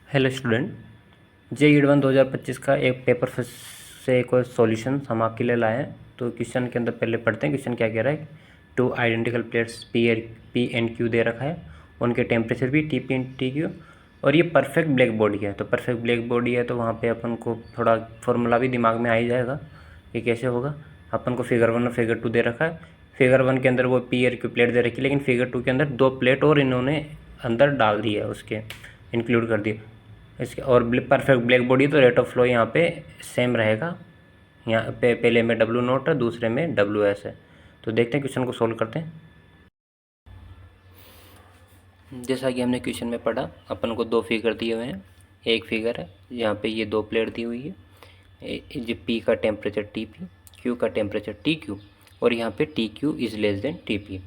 Hello student, जे advance 2025 का एक paper से एक और सॉल्यूशन हम आपके लिए लाए हैं। तो क्वेश्चन के अंदर पहले पढ़ते हैं। क्वेश्चन क्या कह रहा है, two identical plates P and Q दे रखा है, उनके टेम्परेचर भी T P and T Q, और ये परफेक्ट ब्लैक बॉडी है। तो परफेक्ट ब्लैक बॉडी है तो वहाँ पे अपन को थोड़ा फॉर्मूला भी दिमाग में आ ही जाएगा कि कैसे होगा। अपन को फिगर 1 और फिगर 2 दे रखा है। फिगर 1 के अंदर वो पी और क्यू प्लेट दे रखी है, लेकिन फिगर 2 के अंदर 2 प्लेट और इन्होंने अंदर डाल दी है, उसके इंक्लूड कर दिया इसके। और परफेक्ट ब्लैक बॉडी तो रेट ऑफ फ्लो यहाँ पे सेम रहेगा। यहाँ पे पहले में डब्ल्यू नोट है, दूसरे में डब्ल्यू एस है। तो देखते हैं क्वेश्चन को सोल्व करते हैं। जैसा कि हमने क्वेश्चन में पढ़ा, अपन को दो फिगर दिए हुए हैं। एक फिगर है यहाँ पे ये दो प्लेट दी हुई है, जो पी का टेम्परेचर टी पी, क्यू का टेम्परेचर टी क्यू, और यहाँ पे T Q is less than T P.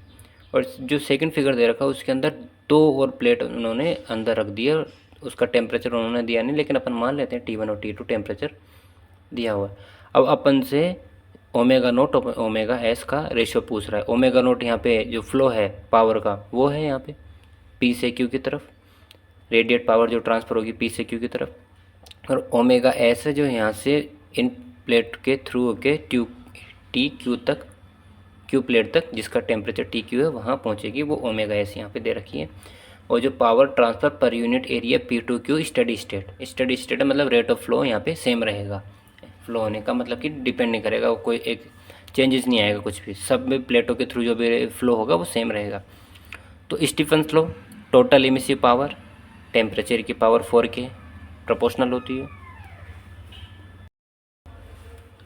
और जो सेकंड फिगर दे रखा है उसके अंदर दो और प्लेट उन्होंने अंदर रख दिया, उसका टेम्परेचर उन्होंने दिया नहीं, लेकिन अपन मान लेते हैं T1 और T2 टेम्परेचर दिया हुआ है। अब अपन से ओमेगा नोट और ओमेगा एस का रेशियो पूछ रहा है। ओमेगा नोट यहाँ पे जो फ्लो है पावर का वो है यहाँ पे P से Q की तरफ, रेडिएट पावर जो ट्रांसफ़र होगी P से Q की तरफ, और ओमेगा एस है जो यहाँ से इन प्लेट के थ्रू होके टी क्यू तक, क्यू प्लेट तक जिसका टेम्परेचर टी क्यू है वहाँ पहुँचेगी, वो ओमेगा एस यहाँ पे दे रखी है। और जो पावर ट्रांसफ़र पर unit area P to Q steady state मतलब रेट ऑफ फ्लो यहाँ पे सेम रहेगा। फ्लो होने का मतलब कि डिपेंड नहीं करेगा, कोई एक चेंजेस नहीं आएगा कुछ भी, सब में प्लेटों के थ्रू जो भी फ्लो होगा वो सेम रहेगा। तो Stefan's law, total emissive power temperature की पावर 4 के प्रोपोर्शनल होती है।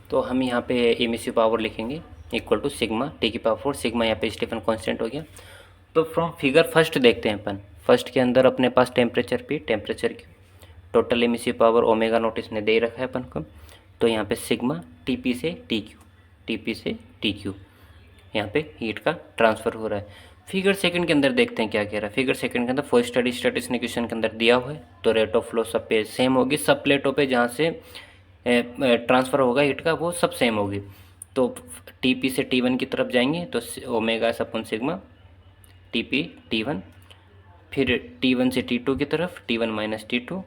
तो हम यहाँ पे इमिसिव पावर लिखेंगे इक्वल टू सिग्मा टी की पावर 4। सिग्मा यहाँ पे स्टीफन कांस्टेंट हो गया। तो फ्रॉम फिगर फर्स्ट देखते हैं अपन। फर्स्ट के अंदर अपने पास टेम्परेचर पी, टेम्परेचर की total emissive power omega naught इसने दे रखा है अपन को। तो यहाँ पे सिग्मा टीपी से टी क्यू, टीपी से टी क्यू, यहाँ पे हीट का ट्रांसफ़र हो रहा है। फिगर सेकंड के अंदर देखते हैं क्या कह रहा है। फिगर सेकंड के अंदर फॉर स्टडी स्टेटिस ने क्वेश्चन के अंदर दिया हुआ है। तो रेट ऑफ फ्लो सब पे सेम होगी, सब प्लेटों पे जहाँ से ट्रांसफ़र होगा हीट का वो सब सेम होगी। तो टीपी से टी1 की तरफ जाएंगे तो ओमेगा एस अपन सिग्मा टीपी टी1, फिर T1 से T2 की तरफ T1 माइनस T2,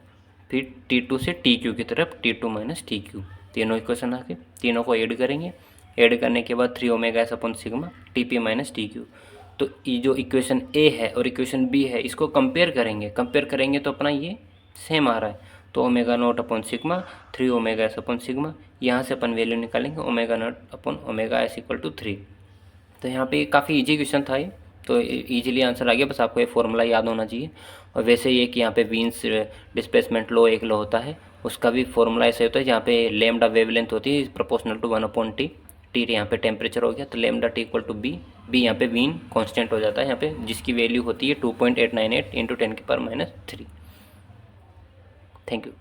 फिर T2 से TQ की तरफ T2 माइनस TQ। तीनों इक्वेशन आ गए, तीनों को ऐड करेंगे। ऐड करने के बाद 3 ओमेगा एस अपन सिग्मा TP माइनस TQ। तो ये जो इक्वेशन A है और इक्वेशन B है इसको कंपेयर करेंगे तो अपना ये सेम आ रहा है। तो ओमेगा नोट अपन सिग्मा 3 ओमेगा एस अपन सिग्मा, यहाँ से अपन वैल्यू निकालेंगे ओमेगा नोट अपन ओमेगा एस इक्वल टू 3। तो यहाँ पे काफ़ी इजी क्वेश्चन था ये, तो इजीली आंसर आ गया। बस आपको ये फॉर्मूला याद होना चाहिए। और वैसे ये कि यहाँ पे वीन्स डिस्प्लेसमेंट लॉ एक लॉ होता है, उसका भी फॉर्मूला ऐसे होता है जहाँ पे लेमडा वेवलेंथ होती है प्रोपोर्शनल टू 1/T। टी यहाँ पे टेम्परेचर हो गया तो lambda T equal to B, B यहाँ पे वीन कांस्टेंट हो जाता है यहाँ पे, जिसकी वैल्यू होती है 2.898 × 10⁻³ थैंक यू।